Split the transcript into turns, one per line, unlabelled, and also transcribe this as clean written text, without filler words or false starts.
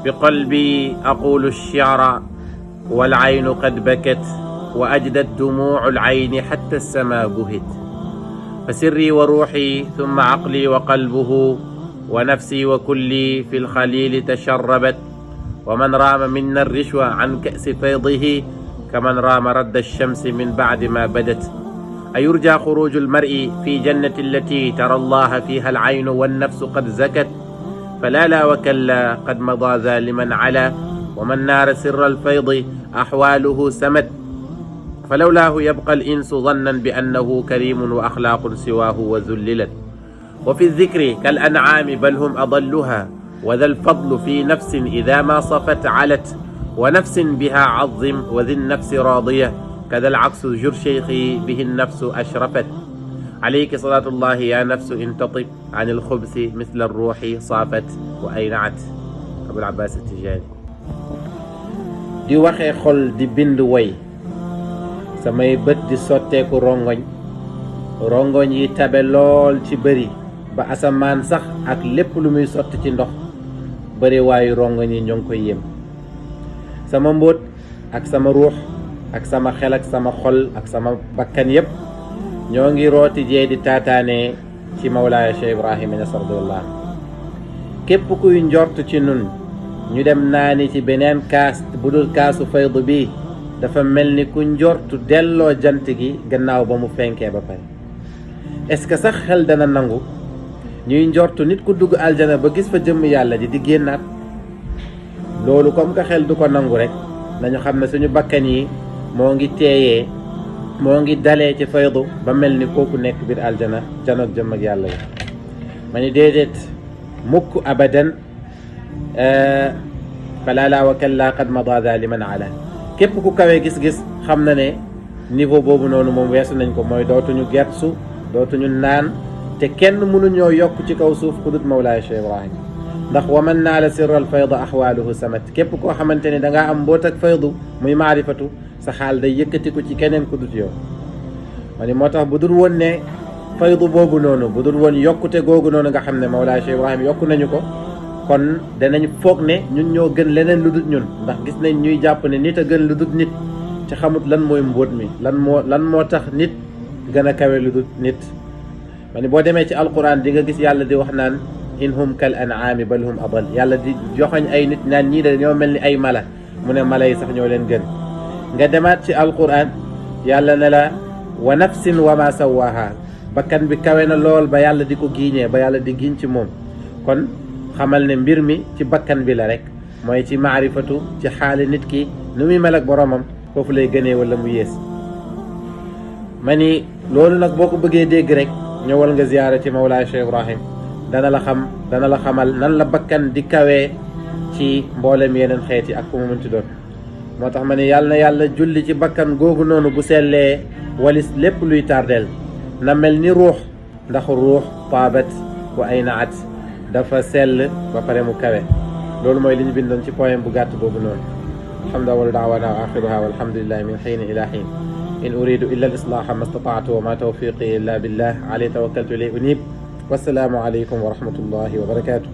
بقلبي أقول الشعر والعين قد بكت وأجدت دموع العين حتى السماء بهت فسري وروحي ثم عقلي وقلبه ونفسي وكلي في الخليل تشربت ومن رام منا الرشوة عن كأس فيضه كمن رام رد الشمس من بعد ما بدت أيرجى خروج المرء في جنة التي ترى الله فيها العين والنفس قد زكت فلا لا وكلا قد مضى ذا لمن علا ومن نار سر الفيض أحواله سمت فلولاه يبقى الإنس ظنا بأنه كريم وأخلاق سواه وذللت وفي الذكر كالأنعام بل هم أضلها وذا الفضل في نفس إذا ما صفت علت ونفس بها عظم وذي النفس راضية كذا العكس جر شيخي به النفس أشرفت عليك صلاة الله يا نفس إن تطب عن الخبث مثل الروح صافت وأينعت أبو العباس التجاني di waxee xol di bind way samay bët di sotteeku rongoñ yi tabe lool ci bëri ba asamaan sax ak lépp lu muy sotti ci ndox bëri waayu rongoñ yi ñoo ngi koy yem sama mbóot ak sama ruux ak sama xel ak sama xol ak sama bakkan yépp ñoo ngi rooti jee di taataane ci Mawlaaya Cheikh Ibrahima Niass radiyallahu képp kuy njort ci nun ñu dem naani ci beneen kaas bu dul kaasu faydu bi dafa mel ni ku njortu delloo jant gi gannaaw ba mu fenkee ba pare est-ce que sax xel dana nangu ñuy njortu nit ku dugg aljana ba gis fa jëmm yàlla ji di génnaat loolu comme que xel du ko nangu rek nañu xam ne suñu bakkan yi moo ngi teeyee moo ngi dalee ci faydu ba mel ni kooku nekk biir aljana janoog jëmm ak yàlla yi ma ni déedéet mukk abadan fala la wa kalla qad mada dha liman ala képp ku kawee gis-gis xam na ne niveau boobu noonu moom weesu nañ ko mooy dootuñu gersu dootuñu naan te kenn mënuñoo yokk ci kaw suuf ku dut Mawlaaya Cheikh Ibrahim ndax wa man naala sirral fayda ahwaaluhu samat képp koo xamante ne dangaa am mboot ak faydu muy maarifatu sa xaal day yëkkatiku ci keneen ku dut yow ma ni moo tax bu dul woon ne faydu boobu noonu bu dul woon yokkute googu noonu nga xam ne Mawlaaya Cheikh Ibrahim yokku nañu ko kon danañ foog ne ñun ñoo gën leneen lu dut ñun ndax gis nañ ñuy jàpp ne nit a gën lu dut nit ci xamut lan mooy mbóot mi lan moo tax nit gën a kawe lu dut nit ma ni boo demee ci alquran di nga gis yàlla di wax naan in hum kal an'aami bal hum adal yàlla di joxoñ ay nit naan ñii de ñoo mel ni ay mala mu ne mala yi sax ñoo leen gën nga demaat ci alquran yàlla ne la wa nafsin wa ma sawaaha bakkan bi kawe na lool ba yàlla di ko giiñee ba yàlla di giiñ ci moom kon xamal ne mbir mi ci bakkan bi la rek mooy ci maarifatu ci xaali nit ki nu muy mel ak boromam foofu lay gënee wala mu yées ma ni loolu nag boo ko bëggee dégg rek ñëwal nga ziyaara ci Mawlaaya Cheikh Ibrahim dana la xamal nan la bakkan di kawee ci mboolem yeneen xeet yi ak ku mu mënti doon moo tax ma ne yàlla na yàlla julli ci bakkan googu noonu bu sellee walis lépp luy tardeel na mel ni ruux ndax ruux taabat wa aynaat dafa sell ba pare mu kawe loolu mooy li ñu bindoon ci poème bu gàtt boobu noonu alhamdu wa da'wana wa akhiruha walhamdulillahi min hiin ila hiin in uridu illa al islaha ma stata'tu wa ma tawfiqi illa billah alayhi tawakkaltu ilayhi unib wassalaamu alaykum wa rahmatullahi wa barakatuh